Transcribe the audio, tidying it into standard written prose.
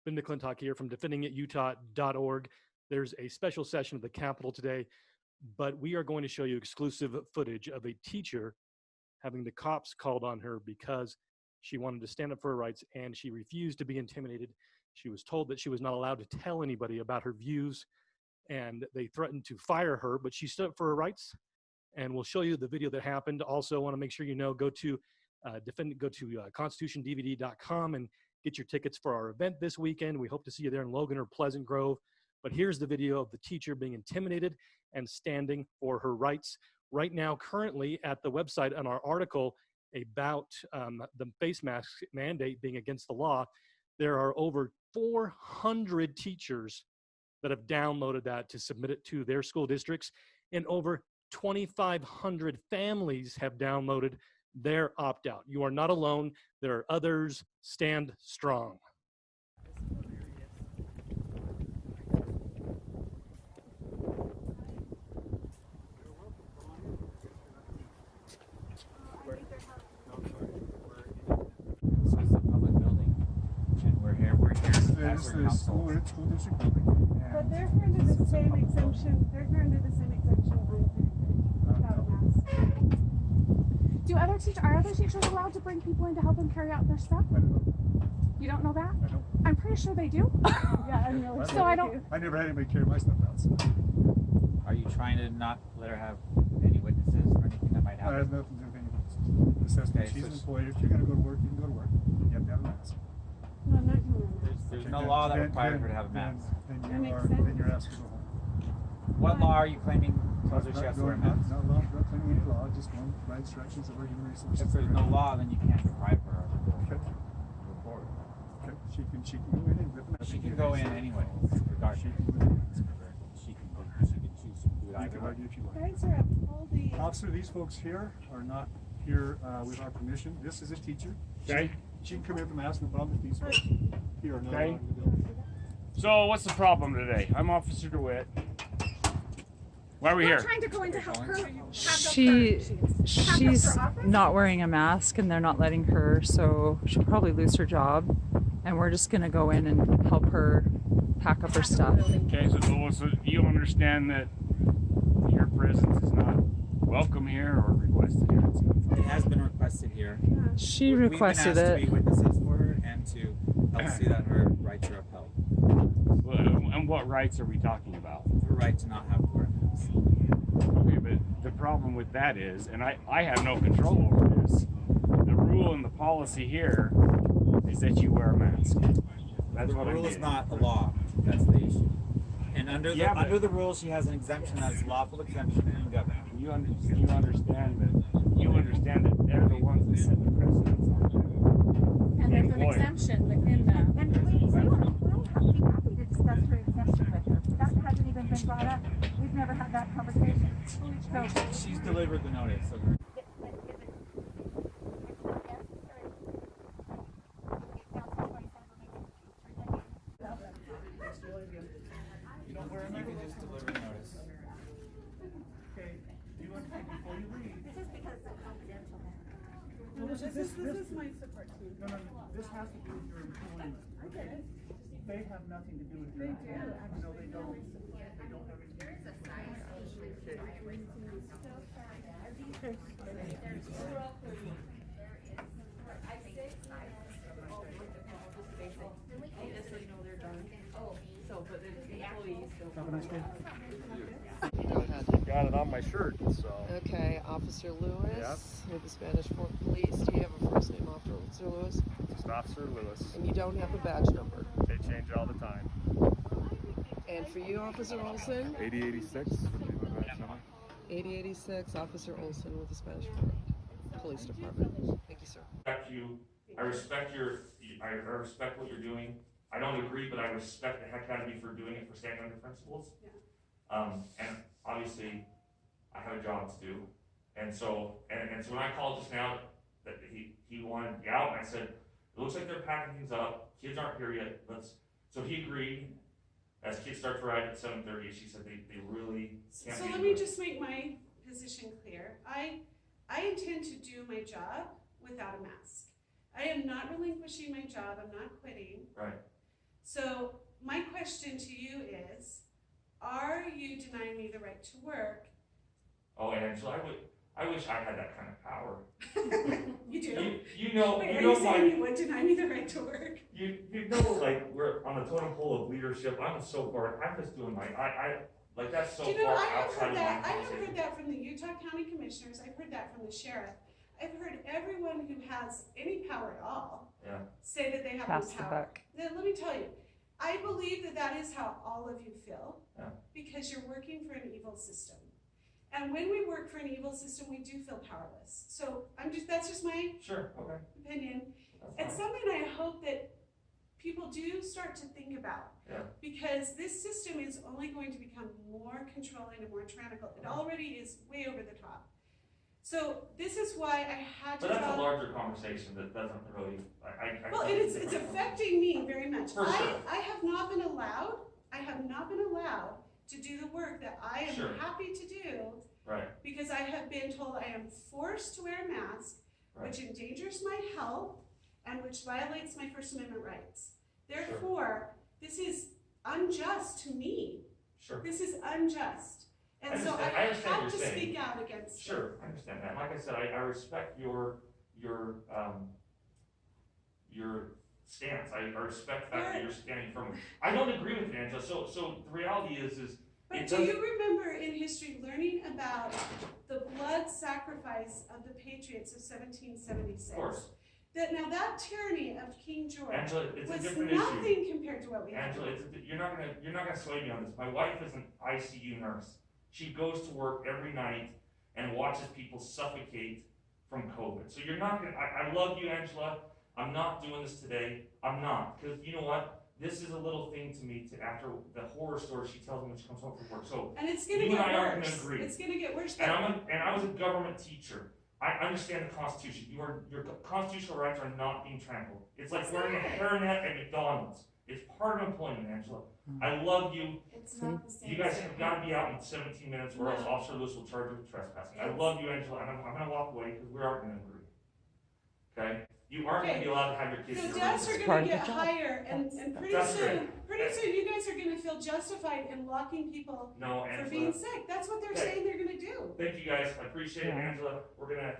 Ben McClintock here from defendingatutah.org. There's a special session of the Capitol today, but we are going to show you exclusive footage of a teacher having the cops called on her because she wanted to stand up for her rights and she refused to be intimidated. She was told that she was not allowed to tell anybody about her views, and they threatened to fire her, but she stood up for her rights. And we'll show you the video that happened. Also, want to make sure you know, go to constitutiondvd.com and get your tickets for our event this weekend. We hope to see you there in Logan or Pleasant Grove. But here's the video of the teacher being intimidated and standing for her rights. Right now, currently at the website on our article about the face mask mandate being against the law, there are over 400 teachers that have downloaded that to submit it to their school districts, and over 2,500 families have downloaded their opt-out. You are not alone. There are others. Stand strong. So it's a public building, and we're here as our council. It's school district building. But they're under the same exemption. They're under the same exemption without a mask. Are other teachers allowed to bring people in to help them carry out their stuff? I don't know. You don't know that? I don't. I'm pretty sure they do. Yeah, I'm really sure. So I don't. I never had anybody carry my stuff out. So. Are you trying to not let her have any witnesses or anything that might That has happen? nothing to do with any assessment. Okay, She's so an employee. If you're going to go to work, you can go to work. You have to have a mask. No, I'm not doing that. There's Okay, no then- law that then- requires then- her to have a then- mask. That Then makes you're sense. asked to go home. What law are you claiming tells her she has to wear a mask? Not claiming any law, just going by instructions of our human resources. If there's no law, then you can't deprive her of Okay. the report. Okay. She can go in and rip it. She can go in anyway, regardless. She can go in. She can choose to do it You either can way. argue if you like. Guys are upholding. Officer, these folks here are not here with our permission. This is a teacher. Okay. She can come in with a mask, no problem. These folks here are not Okay. allowed in the building. So what's the problem today? I'm Officer DeWitt. Why are we We're here? trying to go in to help her. She's not wearing a mask and they're not letting her, so she'll probably lose her job, and we're just gonna go in and help her pack up her stuff. Okay, so you understand that your presence is not welcome here or requested here. It seems It like. has been requested here. She We've been requested asked to it. be witnesses for her and to help see that her rights are upheld. Well, and what rights are we talking about? Her right to not have to wear a mask. Okay, but the problem with that is, and I have no control over this, the rule and the policy here is that you wear a mask. That's The what I'm rule is getting. not a law. That's the issue. And under the Yeah, but- under the rules, she has an exemption as lawful exemption in the government. You understand that they're the ones that set the precedence on that. And there's an Employer. exemption within that. And we'll be happy to discuss her exemption with her. That hasn't even been brought up. We've never had that conversation. So, She's delivered the notice. So you don't wear them, you can just deliver the notice. this is because it's confidential. This is my support team. No, this has to do with your employment. Okay. They have nothing to do with your employment. No, they don't. They don't have anything. Have a nice day. Got it on my shirt, so. Okay, Officer Lewis, Yep. with the Spanish Fort Police. Do you have a first name, Officer Lewis? Just Officer Lewis. And you don't have a badge number. They change all the time. And for you, Officer Olson? 8086 would be my badge number. 8086, Officer Olson with the Spanish Fort Police Department. Thank you, sir. Respect you. I respect I respect what you're doing. I don't agree, but I respect the heck out of you for doing it, for standing on your principles. And obviously, I have a job to do. And so when I called just now that he wanted me out, and I said, it looks like they're packing things up. Kids aren't here yet. So he agreed. As kids start to ride at 7:30, she said they really can't. So be let me here. just make my position clear. I intend to do my job without a mask. I am not relinquishing my job. I'm not quitting. Right. So my question to you is, are you denying me the right to work? Oh, Angela, I wish I had that kind of power. You do? You know, Wait, you are know you saying my, you would deny me the right to work? you know, like, we're on the totem pole of leadership. I'm so far, I'm just doing like, that's so Do you know, far I have outside heard of that, my I have conversation. heard that from the Utah County Commissioners, I've heard that from the sheriff. I've heard everyone who has any power at all Yeah. say that they have Pass no the power. buck. Then let me tell you, I believe that that is how all of you feel. Yeah. Because you're working for an evil system. And when we work for an evil system, we do feel powerless. So that's just my Sure, okay. opinion. That's It's fine. something I hope that people do start to think about. Yeah. Because this system is only going to become more controlling and more tyrannical. It already is way over the top. So this is why I had to But that's draw. a larger conversation that doesn't really, I. Well, it's affecting me very much. For sure. I have not been allowed to do the work that I am Sure. happy to do Right, because I have been told I am forced to wear a mask, Right. which endangers my health and which violates my First Amendment rights. Therefore, this is unjust to me. sure. This is unjust. And so I I understand have what to you're saying. speak out against it. Sure, I understand that. Like I said, I respect your stance. I respect the fact that you're standing firm. I don't agree with it, Angela. So the reality is But it do doesn't. you remember in history learning about the blood sacrifice of the patriots of 1776? Of course, That tyranny of King George Angela, it's a was different issue. nothing compared to what we have. Angela, you're not gonna sway me on this. My wife is an ICU nurse. She goes to work every night and watches people suffocate from COVID. So you're not gonna. I love you, Angela. I'm not doing this today. I'm not, because you know what? This is a little thing to me. After the horror story she tells me when she comes home from work. So, And it's gonna you get and I aren't worse. gonna agree. It's gonna get worse. and I was a government teacher. I understand the Constitution. Your constitutional rights are not being trampled. It's like It's wearing a not. hairnet at McDonald's. It's part of employment, Angela. I love you. It's not the same. You guys thing. have got to be out in 17 minutes, or else No. Officer Lewis will charge you with trespassing. I Yes. love you, Angela, and I'm going to walk away because we aren't going to agree. Okay? You aren't going to Okay. be allowed to have your kids. The here. deaths are part gonna of the get job. higher and pretty That's soon you guys are gonna feel justified in locking people No, for being Angela. sick. That's what they're Okay. saying they're gonna do. Thank you guys. I appreciate it, Yeah. Angela. We're going to